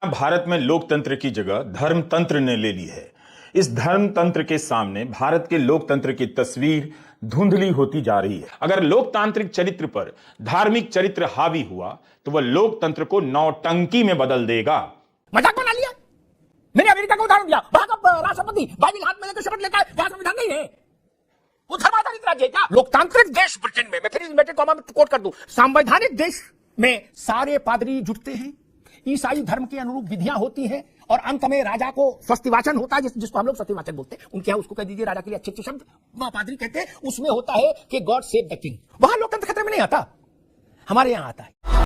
भारत में लोकतंत्र की जगह धर्मतंत्र ने ले ली है। इस धर्मतंत्र के सामने भारत के लोकतंत्र की तस्वीर धुंधली होती जा रही है। अगर लोकतांत्रिक चरित्र पर धार्मिक चरित्र हावी हुआ तो वह लोकतंत्र को नौटंकी में बदल देगा। मजाक बना लिया। मैंने अमेरिका का उदाहरण दिया, वहां का राष्ट्रपति बाइबल हाथ में लेकर शपथ लेता है, वहां संविधान नहीं है, वो धर्माधारित राज्य है क्या? लोकतांत्रिक देश ब्रिटेन में, मैं फिर इन्वर्टेड कॉमा में कोट कर दूं, संवैधानिक देश में सारे पादरी जुटते हैं, ईसाई धर्म के अनुरूप विधियां होती हैं और अंत में राजा को स्वस्तिवाचन होता है, जिसको हम लोग स्वस्तिवाचन बोलते हैं। उनके यहां उसको कह दीजिए राजा के लिए अच्छे शब्द पादरी कहते हैं। उसमें होता है कि गॉड सेव द किंग। वहां लोकतंत्र खतरे में नहीं आता, हमारे यहां आता है।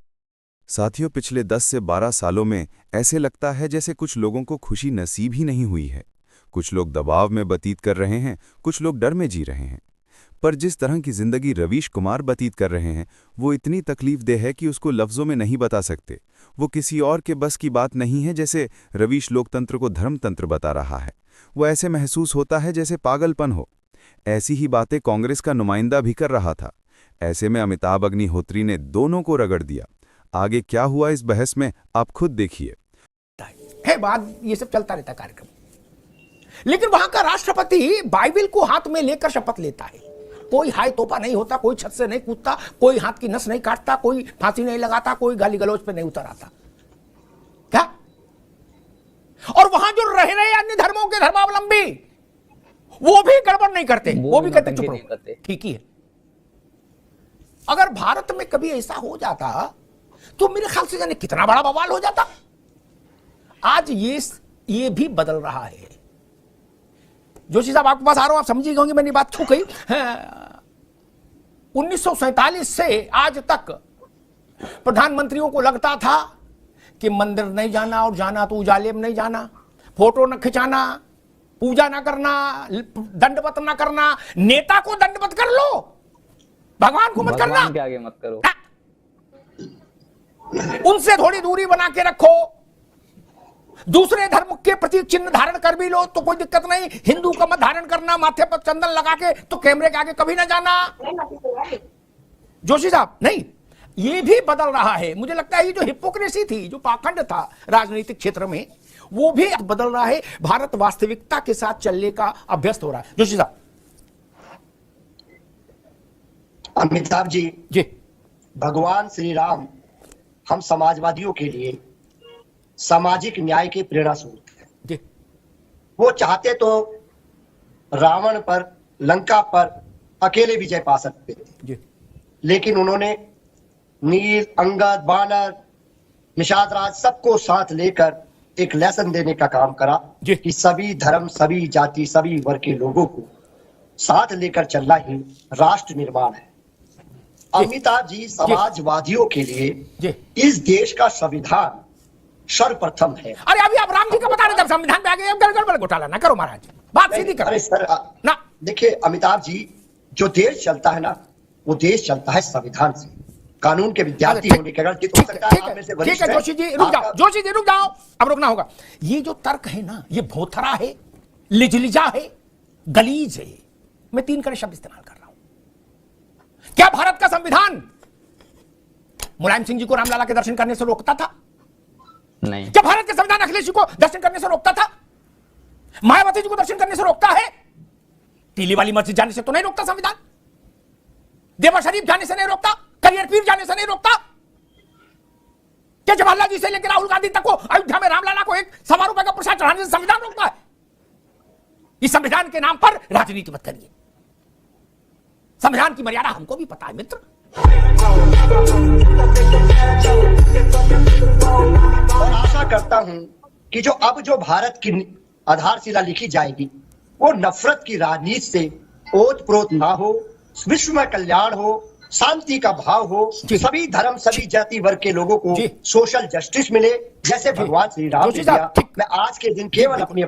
साथियों, पिछले 10 से 12 सालों में ऐसे लगता है जैसे कुछ लोगों को खुशी नसीब ही नहीं हुई है। कुछ लोग दबाव में व्यतीत कर रहे हैं, कुछ लोग डर में जी रहे हैं। पर जिस तरह की जिंदगी रवीश कुमार व्यतीत कर रहे हैं वो इतनी तकलीफदेह है कि उसको लफ्जों में नहीं बता सकते। वो किसी और के बस की बात नहीं है। जैसे रवीश लोकतंत्र को धर्मतंत्र बता रहा है, वो ऐसे महसूस होता है जैसे पागलपन हो। ऐसी ही बातें कांग्रेस का नुमाइंदा भी कर रहा था। ऐसे में अमिताभ अग्निहोत्री ने दोनों को रगड़ दिया। आगे क्या हुआ इस बहस में आप खुद देखिए। है बात, ये सब चलता रहता कार्यक्रम, लेकिन वहां का राष्ट्रपति बाइबल को हाथ में लेकर शपथ लेता है। कोई हाय तोपा नहीं होता, कोई छत से नहीं कूदता, कोई हाथ की नस नहीं काटता, कोई फांसी नहीं लगाता, कोई गाली गलौज पे नहीं उतर आता। क्या? और वहां जो रह रहे अन्य धर्मों के धर्मावलंबी वो भी गड़बड़ नहीं करते, वो भी कहते चुप रहो, ठीक ही है। अगर भारत में कभी ऐसा हो जाता तो मेरे ख्याल से जाने कितना बड़ा बवाल हो जाता। आज ये भी बदल रहा है। जोशी साहब, आपके पास आ रहा हूं, आप समझिए होंगे मैंने बात क्यों कही। 1947 से आज तक प्रधानमंत्रियों को लगता था कि मंदिर नहीं जाना, और जाना तो उजाले में नहीं जाना, फोटो न खिंचाना, पूजा ना करना, दंडवत ना करना। नेता को दंडवत कर लो, भगवान को मत करना, भगवान के आगे मत करो, उनसे थोड़ी दूरी बना के रखो। दूसरे धर्म के प्रतीक चिन्ह धारण कर भी लो तो कोई दिक्कत नहीं, हिंदू का मत धारण करना, माथे पर चंदन लगा के तो कैमरे के आगे कभी ना जाना। जोशी साहब, नहीं, ये भी बदल रहा है। मुझे लगता है ये जो हिपोक्रेसी थी, जो पाखंड था राजनीतिक क्षेत्र में, वो भी बदल रहा है। भारत वास्तविकता के साथ चलने का अभ्यस्त हो रहा है। जोशी साहब। अमिताभ जी, भगवान श्री राम हम समाजवादियों के लिए सामाजिक न्याय के प्रेरणा स्रोत है। वो चाहते तो रावण पर, लंका पर अकेले विजय पा सकते थे, लेकिन उन्होंने नील, अंगद, बानर, निषाद राज सबको साथ लेकर एक लेसन देने का काम करा कि सभी धर्म, सभी जाति, सभी वर्ग के लोगों को साथ लेकर चलना ही राष्ट्र निर्माण है। अमिताभ जी, समाजवादियों के लिए इस देश का संविधान सर्वप्रथम है। अरे अभी आप राम जी का बता रहे थे, संविधान पे आ गए, गड़बड़ घोटाला ना करो महाराज, बात सीधी करो। अरे सर ना, देखिए अमिताभ जी, जो देश चलता है ना, वो देश चलता है संविधान से। कानून के विद्यार्थी होने के कारण हो सकता है आप में से वरिष्ठ है। जोशी जी रुक जाओ, जोशी जी रुक जाओ, अब रुकना होगा। ये जो तर्क है ना, ये भोथरा है, लिजलिजा है, गलीज है। मैं 3 कड़े शब्द इस्तेमाल कर रहा हूं। क्या भारत का संविधान मुलायम सिंह जी को रामलला के दर्शन करने से रोकता था? नहीं। क्या भारत के संविधान अखिलेश जी को दर्शन करने से रोकता था? मायावती जी को दर्शन करने से रोकता है? टीली वाली मस्जिद जाने से तो नहीं रोकता संविधान? देवा शरीफ जाने से नहीं रोकता? करियर पीर जाने से नहीं रोकता? क्या जवाहरलाल जी से लेकर राहुल गांधी तक को अयोध्या में रामलला को 1.25 रुपए का प्रसाद चढ़ाने से संविधान रोकता है? इस संविधान के नाम पर राजनीति मत करिए। संविधान की मर्यादा हमको भी पता है मित्र। और आशा करता हूं कि जो भारत की आधारशिला लिखी जाएगी वो नफरत की राजनीति से ओत-प्रोत ना हो, विश्व में कल्याण हो, शांति का भाव हो, सभी धर्म, सभी जाति वर्ग के लोगों को सोशल जस्टिस मिले, जैसे भगवान श्री राम ने दिया। मैं आज के दिन केवल अपनी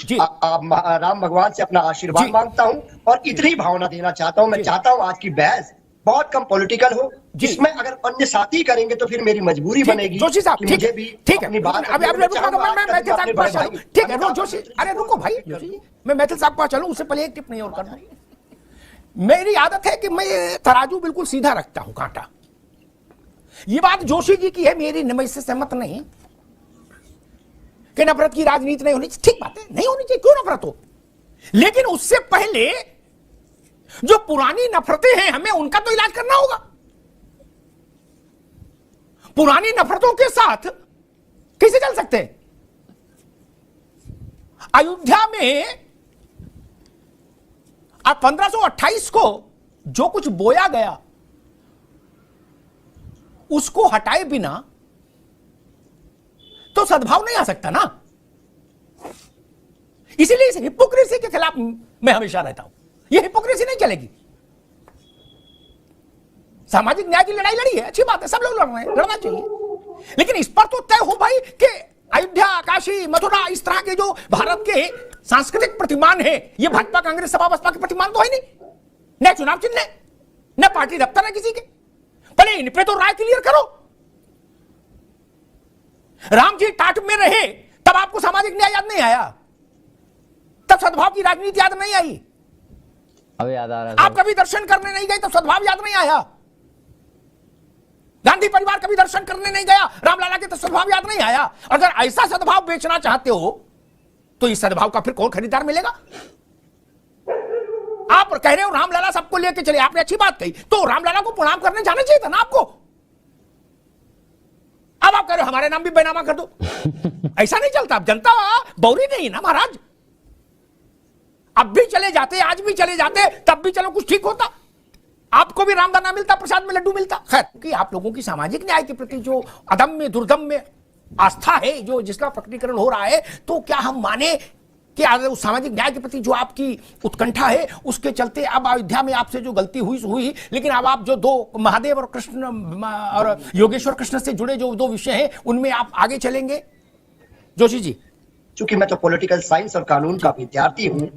राम भगवान से अपना आशीर्वाद मांगता हूं और इतनी भावना देना चाहता हूं। मैं चाहता हूं आज की बहस बहुत कम पॉलिटिकल हो, जिसमें अगर अन्य साथी करेंगे तो फिर मेरी मजबूरी बनेगी। जोशी साहब, मुझे भी ठीक है, अपनी बात, ठीक है जोशी, अरे रुको भाई, मैं मैथिल साहब के पास चलूं, उससे पहले एक टिप्पणी और करना। मेरी आदत है कि मैं तराजू बिल्कुल सीधा रखता हूं, कांटा। ये बात जोशी जी की है, मेरी मैं इससे सहमत नहीं। कि नफरत की राजनीति नहीं होनी चाहिए, ठीक बात है, नहीं होनी चाहिए, क्यों नफरत हो, लेकिन उससे पहले जो पुरानी नफरतें हैं हमें उनका तो इलाज करना होगा। पुरानी नफरतों के साथ कैसे चल सकते हैं? अयोध्या में अब 1528 को जो कुछ बोया गया उसको हटाए बिना तो सद्भाव नहीं आ सकता ना। इसीलिए इस हिपोक्रेसी के खिलाफ मैं हमेशा रहता हूं। यह हिपोक्रेसी नहीं चलेगी। सामाजिक न्याय की लड़ाई लड़ी है, अच्छी बात है, सब लोग लड़ रहे हैं, लड़ना चाहिए, लेकिन इस पर तो तय हो भाई कि अयोध्या, काशी, मथुरा, इस तरह के जो भारत के सांस्कृतिक प्रतिमान है, ये भाजपा, कांग्रेस, सपा, बसपा के प्रतिमान तो है नहीं, न चुनाव चिन्ह, न पार्टी दफ्तर है किसी के। पहले इन पे तो राय क्लियर करो। राम जी टाट में रहे तब आपको सामाजिक न्याय याद नहीं आया, तब सद्भाव की राजनीति याद नहीं आई। अब याद आ रहा है। आप कभी दर्शन करने नहीं गए तब सद्भाव याद नहीं आया। गांधी परिवार कभी दर्शन करने नहीं गया, रामलला के तो सद्भाव याद नहीं आया। अगर ऐसा सद्भाव बेचना चाहते हो तो इस सद्भाव का फिर कौन खरीदार मिलेगा? आप कह रहे हो रामलला सबको लेके चले, आपने अच्छी बात कही, तो रामलला को प्रणाम करने जाना चाहिए था ना आपको। अब आप कह रहे हो हमारे नाम भी बेनामा कर दो। ऐसा नहीं चलता। अब जनता बौरी नहीं ना महाराज। अब भी चले जाते, आज भी चले जाते, तब भी चलो कुछ ठीक होता, आपको भी रामदाना मिलता, प्रसाद में लड्डू मिलता। खैर, कि आप लोगों की सामाजिक न्याय के प्रति जो अदम्य दुर्दम्य आस्था है, जो जिसका प्रकटीकरण हो रहा है, तो क्या हम माने कि उस सामाजिक न्याय के प्रति जो आपकी उत्कंठा है उसके चलते अब अयोध्या में आपसे जो गलती हुई, लेकिन अब आप जो दो महादेव और कृष्ण और योगेश्वर कृष्ण से जुड़े जो दो विषय हैं उनमें आप आगे चलेंगे? जोशी जी, चूंकि मैं तो पॉलिटिकल साइंस और कानून का विद्यार्थी हूं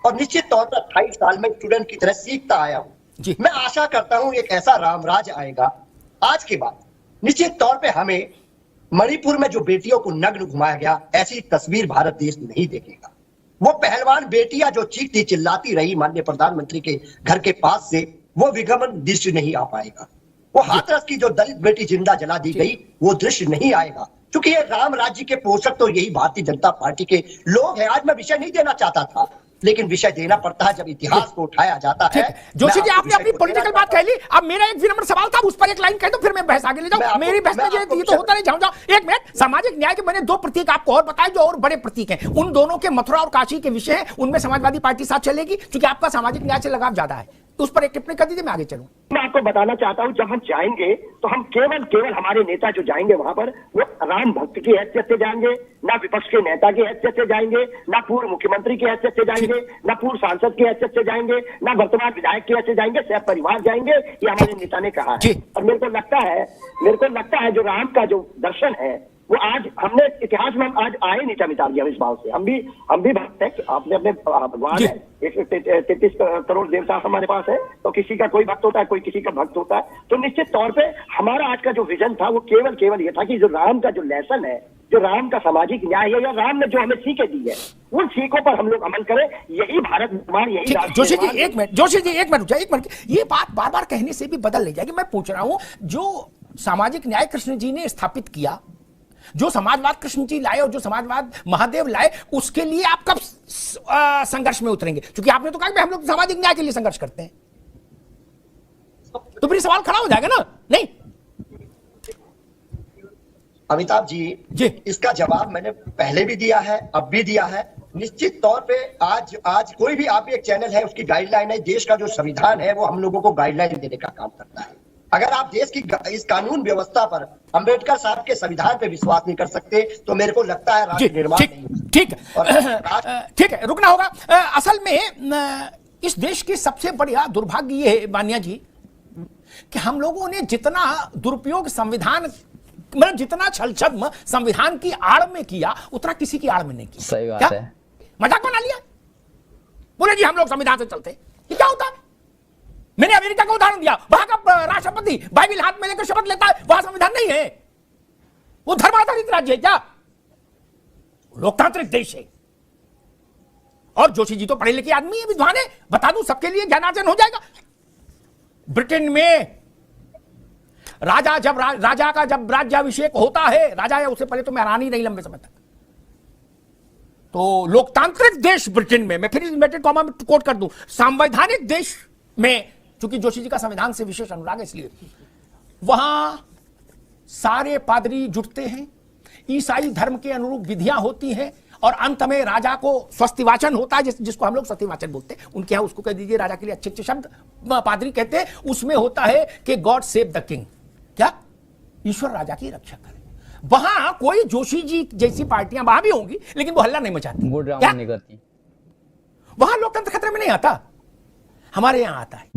और निश्चित तौर पर 28 साल में स्टूडेंट की तरह सीखता आया हूं, मैं आशा करता हूं एक ऐसा रामराज आएगा आज के बाद। निश्चित तौर पे हमें मणिपुर में जो बेटियों को नग्न घुमाया गया, ऐसी तस्वीर भारत देश नहीं देखेगा। वो पहलवान बेटियां जो चीखती चिल्लाती रही माननीय प्रधानमंत्री के घर के पास से, वो विगमन दृश्य नहीं आ पाएगा। वो हाथरस की जो दलित बेटी जिंदा जला दी गई, वो दृश्य नहीं आएगा, क्योंकि ये राम राज्य के पोषक तो यही भारतीय जनता पार्टी के लोग हैं। आज मैं विषय नहीं देना चाहता था, लेकिन विषय देना पड़ता है जब इतिहास को उठाया जाता है। जोशी जी, आपने अपनी पॉलिटिकल बात कह ली, अब मेरा एक विनम्र सवाल था, उस पर एक लाइन कह दो, फिर मैं बहस आगे ले जाऊं। मेरी बहस में ये तो होता नहीं, जाऊं। एक मिनट, सामाजिक न्याय के मैंने दो प्रतीक आपको और बताए जो और बड़े प्रतीक हैं, उन दोनों के मथुरा और काशी के विषय हैं, उनमें समाजवादी पार्टी साथ चलेगी, क्योंकि आपका सामाजिक न्याय से लगाव ज्यादा है। उस पर एक टिप्पणी कर दीजिए, मैं आगे चलूं। मैं आपको बताना चाहता हूं, जब हम जाएंगे तो हम केवल हमारे नेता जो जाएंगे वहां पर, वो राम भक्त की हैसियत से जाएंगे, ना विपक्ष के नेता की हैसियत से जाएंगे, ना पूर्व मुख्यमंत्री की हैसियत से जाएंगे, ना पूर्व सांसद की हैसियत से जाएंगे, ना वर्तमान विधायक की हैसियत से जाएंगे, सब परिवार जाएंगे, ये हमारे नेता ने कहा है। और मेरे को लगता है जो राम का जो दर्शन है वो आज हमने इतिहास में हम आज आए नहीं चा दिया इस भाव से। हम भी भक्त है, आपने अपने भगवान है, 133 करोड़ देवता हमारे पास है, तो किसी का कोई भक्त होता है, कोई किसी का भक्त होता है। तो निश्चित तौर पे हमारा आज का जो विजन था वो केवल ये था कि जो राम का जो लेसन है, जो राम का सामाजिक न्याय है, या राम ने जो हमें सीखें दी है, उन सीखों पर हम लोग अमल करें। यही भारत निर्माण, यही जोशी जी एक मिनट, ये बात बार बार कहने से भी बदल नहीं जाएगी। मैं पूछ रहा हूं, जो सामाजिक न्याय कृष्ण जी ने स्थापित किया, जो समाजवाद कृष्ण जी लाए और जो समाजवाद महादेव लाए, उसके लिए आप कब संघर्ष में उतरेंगे? क्योंकि आपने तो कहा कि हम लोग सामाजिक न्याय के लिए संघर्ष करते हैं, तो फिर सवाल खड़ा हो जाएगा ना? नहीं अमिताभ जी, इसका जवाब मैंने पहले भी दिया है, अब भी दिया है। निश्चित तौर पे आज कोई भी आप एक चैनल है, उसकी गाइडलाइन है, देश का जो संविधान है वो हम लोगों को गाइडलाइन देने का काम करता है। अगर आप देश की इस कानून व्यवस्था पर, अंबेडकर साहब के संविधान पे विश्वास नहीं कर सकते, तो मेरे को लगता है राष्ट्र निर्माण ठीक है, रुकना होगा। असल में इस देश की सबसे बड़ा दुर्भाग्य ये है मान्या जी कि हम लोगों ने जितना दुरुपयोग संविधान, मतलब जितना छल-छद्म संविधान की आड़ में किया, उतना किसी की आड़ में नहीं किया। सही बात है। मजाक बना लिया, बोले जी हम लोग संविधान से चलते हैं। ये क्या होता है? मैंने अमेरिका का उदाहरण दिया, वहां का राष्ट्रपति बाइबिल हाथ में लेकर शपथ लेता है, वहां संविधान नहीं है, वो धर्माधारित राज्य है क्या? लोकतांत्रिक देश है। और जोशी जी तो पढ़े लिखे आदमी है, विद्वान है, बता दूं सबके लिए ज्ञानार्जन हो जाएगा। ब्रिटेन में राजा का जब राज्याभिषेक होता है, राजा है उससे पहले तो मैं हैरान ही नहीं लंबे समय तक, तो लोकतांत्रिक देश ब्रिटेन में, मैं फिर इन्वर्टेड कॉमा में कोट कर दूं, संवैधानिक देश में, चूंकि जोशी जी का संविधान से विशेष अनुराग है इसलिए, वहां सारे पादरी जुटते हैं, ईसाई धर्म के अनुरूप विधियां होती हैं, और अंत में राजा को स्वस्तिवाचन होता है, जिसको हम लोग स्वस्तिवाचन बोलते हैं, उनके यहां उसको कह दीजिए राजा के लिए अच्छे अच्छे शब्द पादरी कहते हैं। उसमें होता है कि गॉड सेव द किंग, क्या ईश्वर राजा की रक्षा करे। वहां कोई जोशी जी जैसी पार्टियां वहां भी होंगी, लेकिन वो हल्ला नहीं मचाती, वो ड्रामा नहीं करती। वहां लोकतंत्र खतरे में नहीं आता, हमारे यहां आता है।